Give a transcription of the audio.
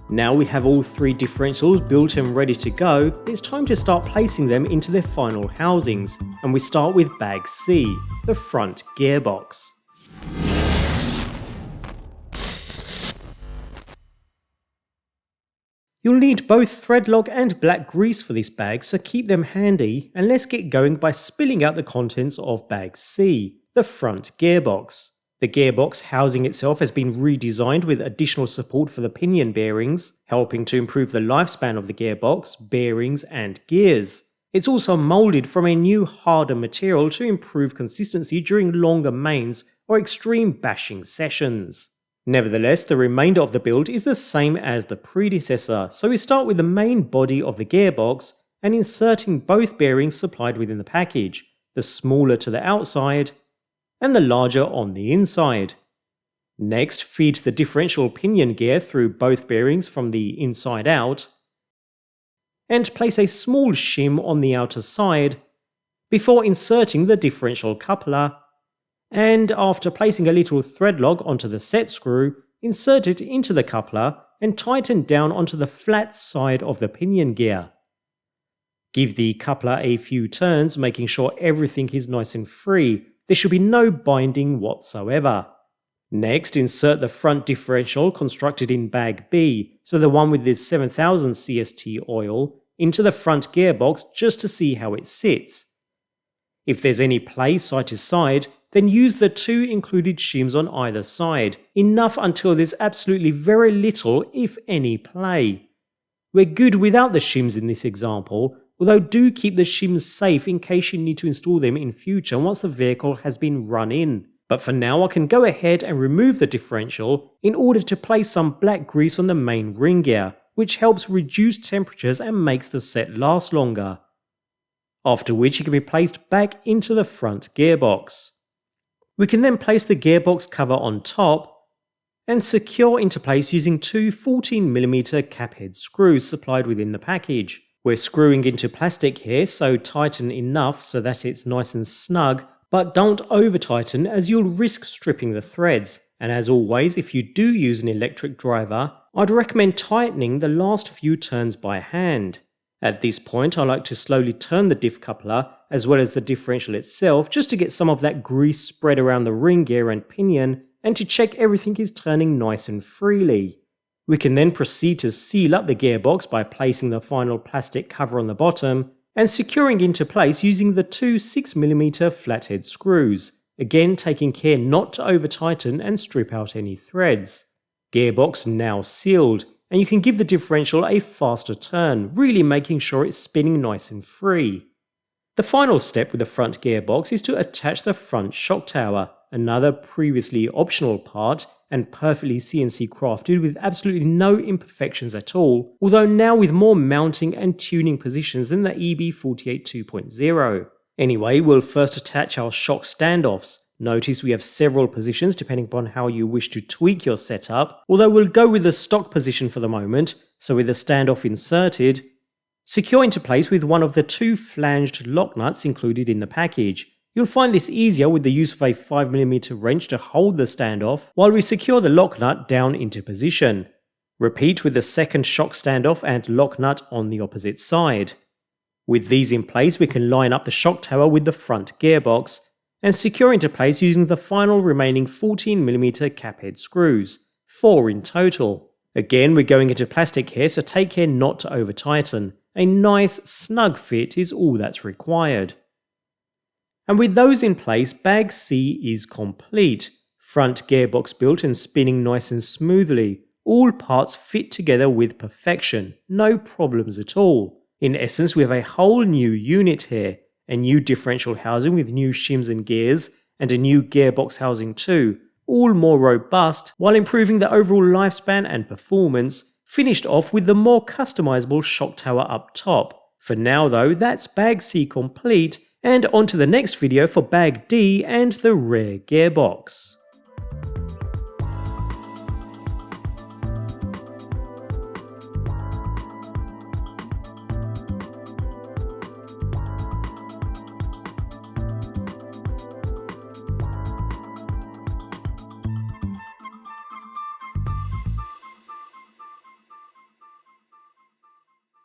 Now we have all three differentials built and ready to go, it's time to start placing them into their final housings, and we start with bag C, the front gearbox. You'll need both thread lock and black grease for this bag, so keep them handy, and let's get going by spilling out the contents of bag C, the front gearbox. The gearbox housing itself has been redesigned with additional support for the pinion bearings, helping to improve the lifespan of the gearbox, bearings and gears. It's also moulded from a new harder material to improve consistency during longer mains or extreme bashing sessions. Nevertheless, the remainder of the build is the same as the predecessor, so we start with the main body of the gearbox and inserting both bearings supplied within the package, the smaller to the outside and the larger on the inside. Next, feed the differential pinion gear through both bearings from the inside out, and place a small shim on the outer side before inserting the differential coupler, and after placing a little thread lock onto the set screw, insert it into the coupler and tighten down onto the flat side of the pinion gear. Give the coupler a few turns, making sure everything is nice and free. There should be no binding whatsoever. Next, insert the front differential constructed in bag B, so the one with the 7000 CST oil, into the front gearbox just to see how it sits. If there's any play side to side, then use the two included shims on either side, enough until there's absolutely very little, if any, play. We're good without the shims in this example, although do keep the shims safe in case you need to install them in future once the vehicle has been run in. But for now I can go ahead and remove the differential in order to place some black grease on the main ring gear, which helps reduce temperatures and makes the set last longer. After which it can be placed back into the front gearbox. We can then place the gearbox cover on top and secure into place using two 14mm caphead screws supplied within the package. We're screwing into plastic here, so tighten enough so that it's nice and snug, but don't over tighten as you'll risk stripping the threads. And as always, if you do use an electric driver, I'd recommend tightening the last few turns by hand. At this point I like to slowly turn the diff coupler as well as the differential itself just to get some of that grease spread around the ring gear and pinion and to check everything is turning nice and freely. We can then proceed to seal up the gearbox by placing the final plastic cover on the bottom and securing into place using the two 6mm flathead screws, again taking care not to over tighten and strip out any threads. Gearbox now sealed, and you can give the differential a faster turn, really making sure it's spinning nice and free. The final step with the front gearbox is to attach the front shock tower, another previously optional part and perfectly CNC crafted with absolutely no imperfections at all, although now with more mounting and tuning positions than the EB48 2.0. Anyway, we'll first attach our shock standoffs. Notice we have several positions depending upon how you wish to tweak your setup, although we'll go with the stock position for the moment, so with the standoff inserted, secure into place with one of the two flanged lock nuts included in the package. You'll find this easier with the use of a 5mm wrench to hold the standoff while we secure the lock nut down into position. Repeat with the second shock standoff and lock nut on the opposite side. With these in place we can line up the shock tower with the front gearbox and secure into place using the final remaining 14mm caphead screws, 4 in total. Again, we're going into plastic here, so take care not to over tighten. A nice snug fit is all that's required. And with those in place, bag C is complete. Front gearbox built and spinning nice and smoothly. All parts fit together with perfection, no problems at all. In essence, we have a whole new unit here. A new differential housing with new shims and gears, and a new gearbox housing too, all more robust while improving the overall lifespan and performance, finished off with the more customizable shock tower up top. For now though, that's bag C complete, and on to the next video for bag D and the rear gearbox.